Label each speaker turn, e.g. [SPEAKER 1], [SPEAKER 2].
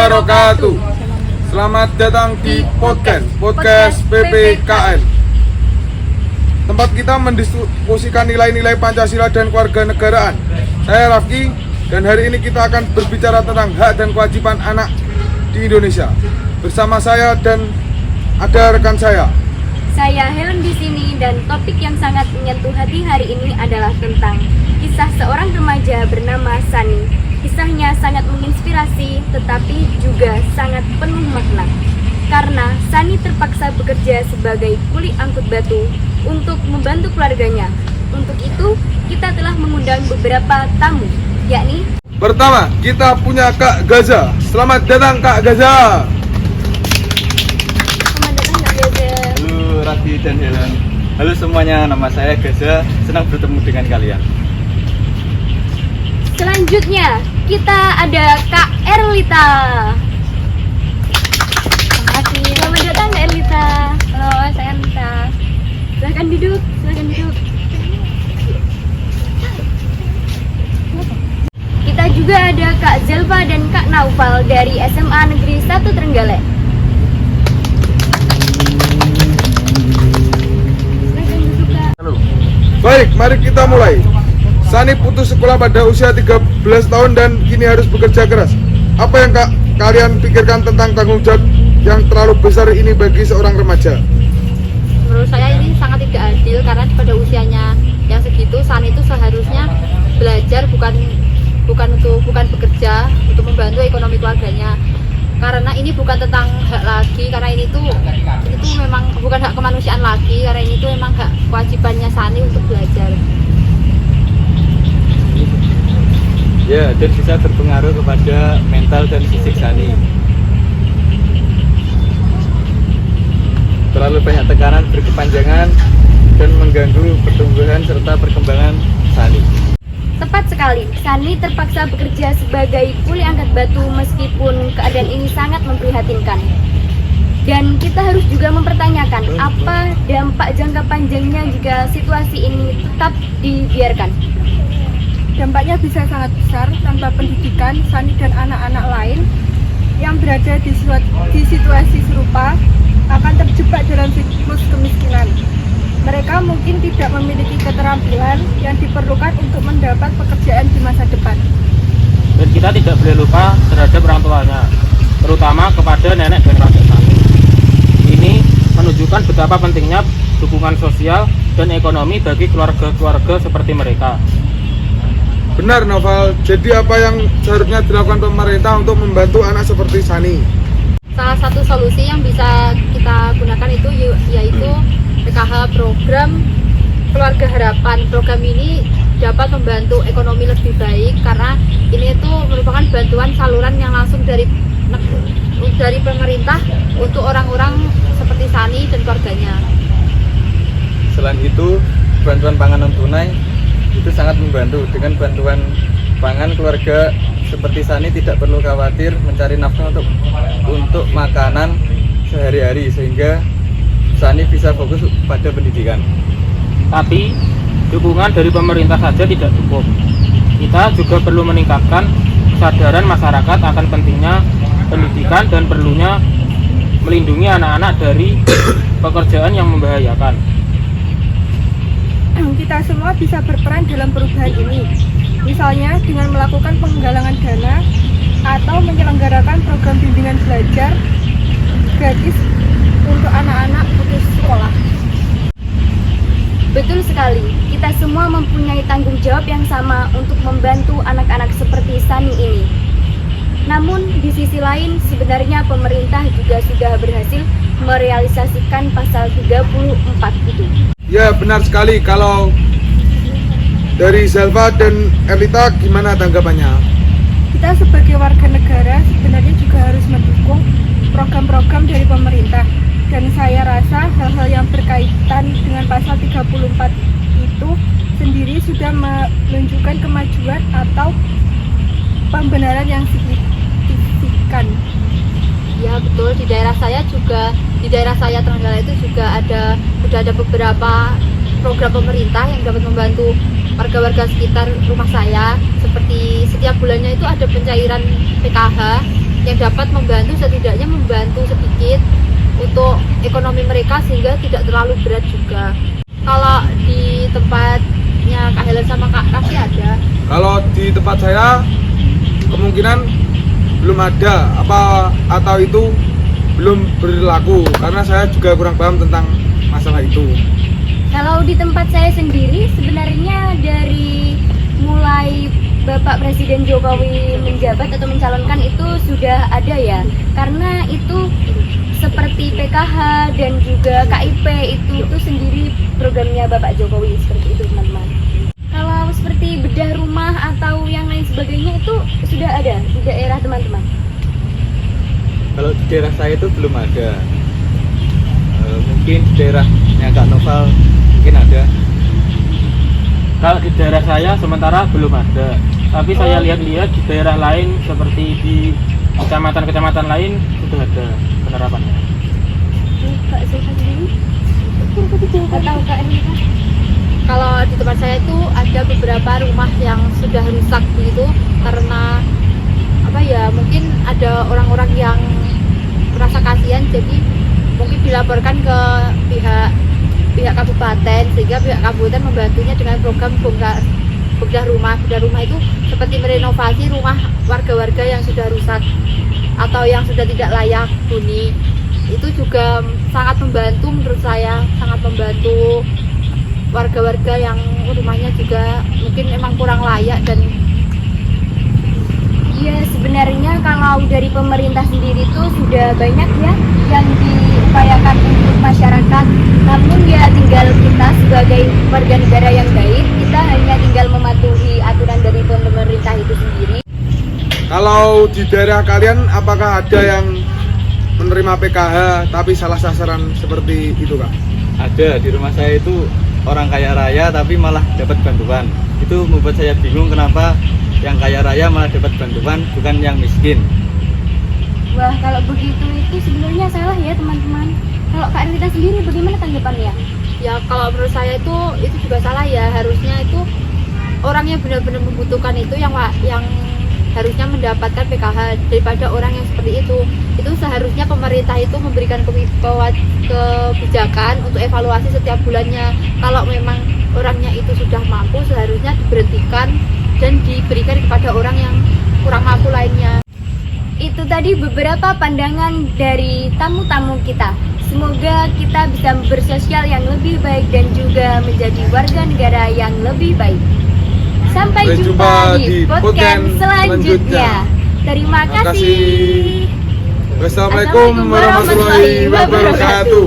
[SPEAKER 1] wabarakatuh. Selamat datang di podcast PPKN. Tempat kita mendiskusikan nilai-nilai Pancasila dan kewarganegaraan. Saya Rafki dan hari ini kita akan berbicara tentang hak dan kewajiban anak di Indonesia. Bersama saya dan ada rekan saya.
[SPEAKER 2] Saya Helen di sini dan topik yang sangat menyentuh hati hari ini adalah tentang kisah seorang remaja bernama Sani. Kisahnya sangat menginspirasi tetapi juga sangat penuh makna. Karena Sani terpaksa bekerja sebagai kuli angkut batu untuk membantu keluarganya. Untuk itu, kita telah mengundang beberapa tamu, yakni
[SPEAKER 1] Pertama, kita punya Kak Gaza. Selamat datang Kak Gaza.
[SPEAKER 2] Selamat datang Kak Gaza.
[SPEAKER 3] Halo Raffi dan Helen. Halo semuanya, nama saya Gaza. Senang bertemu dengan kalian.
[SPEAKER 2] Selanjutnya, kita ada Kak Erlita. Selamat datang Kak Erlita. Halo, saya Erlita. Silahkan duduk. Kita juga ada Kak Zelva dan Kak Naufal dari SMA Negeri 1 Trenggalek. Silahkan duduk Kak.
[SPEAKER 1] Baik, mari kita mulai. Sani putus sekolah pada usia 13 tahun dan kini harus bekerja keras. Apa yang kalian pikirkan tentang tanggung jawab yang terlalu besar ini bagi seorang remaja?
[SPEAKER 4] Menurut saya ini sangat tidak adil karena pada usianya yang segitu Sani itu seharusnya belajar bukan bekerja untuk membantu ekonomi keluarganya. Karena ini bukan tentang hak lagi, karena ini tuh memang bukan hak kemanusiaan lagi, karena ini tuh memang hak kewajibannya Sani untuk belajar.
[SPEAKER 3] Ya, dan bisa berpengaruh kepada mental dan fisik Sani. Terlalu banyak tekanan berkepanjangan dan mengganggu pertumbuhan serta perkembangan Sani.
[SPEAKER 2] Tepat sekali, Sani terpaksa bekerja sebagai kuli angkat batu meskipun keadaan ini sangat memprihatinkan. Dan kita harus juga mempertanyakan apa dampak jangka panjangnya jika situasi ini tetap dibiarkan.
[SPEAKER 5] Dampaknya bisa sangat besar. Tanpa pendidikan, Sani dan anak-anak lain yang berada di situasi serupa akan terjebak dalam siklus kemiskinan. Mereka mungkin tidak memiliki keterampilan yang diperlukan untuk mendapat pekerjaan di masa depan.
[SPEAKER 6] Dan kita tidak boleh lupa terhadap orang tuanya, terutama kepada nenek dan kakek Sani. Ini menunjukkan betapa pentingnya dukungan sosial dan ekonomi bagi keluarga-keluarga seperti mereka.
[SPEAKER 1] Benar Noval, jadi apa yang seharusnya dilakukan pemerintah untuk membantu anak seperti Sani?
[SPEAKER 4] Salah satu solusi yang bisa kita gunakan itu yaitu PKH, program Keluarga Harapan. Program ini dapat membantu ekonomi lebih baik karena ini itu merupakan bantuan saluran yang langsung dari pemerintah untuk orang-orang seperti Sani dan keluarganya.
[SPEAKER 3] Selain itu, bantuan pangan non tunai itu sangat membantu. Dengan bantuan pangan, keluarga seperti Sani tidak perlu khawatir mencari nafkah untuk makanan sehari-hari, sehingga Sani bisa fokus pada pendidikan.
[SPEAKER 6] Tapi dukungan dari pemerintah saja tidak cukup. Kita juga perlu meningkatkan kesadaran masyarakat akan pentingnya pendidikan dan perlunya melindungi anak-anak dari pekerjaan yang membahayakan.
[SPEAKER 5] Kita semua bisa berperan dalam perubahan ini, misalnya dengan melakukan penggalangan dana atau menyelenggarakan program bimbingan belajar gratis untuk anak-anak putus sekolah.
[SPEAKER 2] Betul sekali, kita semua mempunyai tanggung jawab yang sama untuk membantu anak-anak seperti Sani ini. Namun di sisi lain sebenarnya pemerintah juga sudah berhasil merealisasikan pasal 34 itu.
[SPEAKER 1] Ya benar sekali. Kalau dari Zelva dan Erlita gimana tanggapannya?
[SPEAKER 5] Kita sebagai warga negara sebenarnya juga harus mendukung program-program dari pemerintah. Dan saya rasa hal-hal yang berkaitan dengan pasal 34 itu sendiri sudah menunjukkan kemajuan atau pembenaran yang signifikan.
[SPEAKER 4] Ya betul, di daerah saya Trenggalek itu juga sudah ada beberapa program pemerintah yang dapat membantu warga-warga sekitar rumah saya. Seperti setiap bulannya itu ada pencairan PKH yang dapat membantu, setidaknya membantu sedikit untuk ekonomi mereka sehingga tidak terlalu berat juga. Kalau di tempatnya Kak Helen sama Kak Raffi ada?
[SPEAKER 1] Kalau di tempat saya kemungkinan belum ada atau itu belum berlaku karena saya juga kurang paham tentang masalah itu.
[SPEAKER 2] Kalau di tempat saya sendiri sebenarnya dari mulai Bapak Presiden Jokowi menjabat atau mencalonkan itu sudah ada ya, karena itu seperti PKH dan juga KIP itu sendiri programnya Bapak Jokowi, seperti itu teman-teman. Kalau seperti bedah rumah atau yang lain sebagainya itu sudah ada di daerah teman-teman.
[SPEAKER 3] Kalau di daerah saya itu belum ada. Mungkin di daerahnya Kak Noval mungkin ada.
[SPEAKER 6] Kalau di daerah saya sementara belum ada, tapi saya lihat-lihat di daerah lain seperti di kecamatan-kecamatan lain sudah ada penerapannya.
[SPEAKER 2] Kak Zulfa sendiri? Atau Kak Enita?
[SPEAKER 4] Kalau di tempat saya itu ada beberapa rumah yang sudah rusak begitu karena apa ya, mungkin ada orang-orang yang merasa kasihan, jadi mungkin dilaporkan ke pihak kabupaten sehingga pihak kabupaten membantunya dengan program bedah rumah. Bedah rumah itu seperti merenovasi rumah warga-warga yang sudah rusak atau yang sudah tidak layak huni. Itu juga sangat membantu, menurut saya sangat membantu warga-warga yang rumahnya juga mungkin memang kurang layak. Dan
[SPEAKER 2] ya sebenarnya kalau dari pemerintah sendiri itu sudah banyak ya yang diupayakan untuk masyarakat, namun ya tinggal kita sebagai warga negara yang baik, kita hanya tinggal mematuhi aturan dari pemerintah itu sendiri.
[SPEAKER 1] Kalau di daerah kalian apakah ada yang menerima PKH tapi salah sasaran seperti itu Kak?
[SPEAKER 3] Ada, di rumah saya itu orang kaya raya tapi malah dapat bantuan. Itu membuat saya bingung kenapa yang kaya raya malah dapat bantuan, bukan yang miskin.
[SPEAKER 2] Wah, kalau begitu itu sebenarnya salah ya teman-teman. Kalau Kak Rita sendiri bagaimana tanggapannya?
[SPEAKER 4] ya kalau menurut saya itu juga salah ya. Harusnya itu orang yang benar-benar membutuhkan itu yang harusnya mendapatkan PKH daripada orang yang seperti itu. Itu seharusnya pemerintah itu memberikan kebijakan untuk evaluasi setiap bulannya. Kalau memang orangnya itu sudah mampu, seharusnya diberhentikan dan diberikan kepada orang yang kurang mampu lainnya.
[SPEAKER 2] Itu tadi beberapa pandangan dari tamu-tamu kita. Semoga kita bisa bersosial yang lebih baik dan juga menjadi warga negara yang lebih baik. Sampai jumpa di podcast selanjutnya. Terima kasih.
[SPEAKER 1] Wassalamualaikum warahmatullahi wabarakatuh.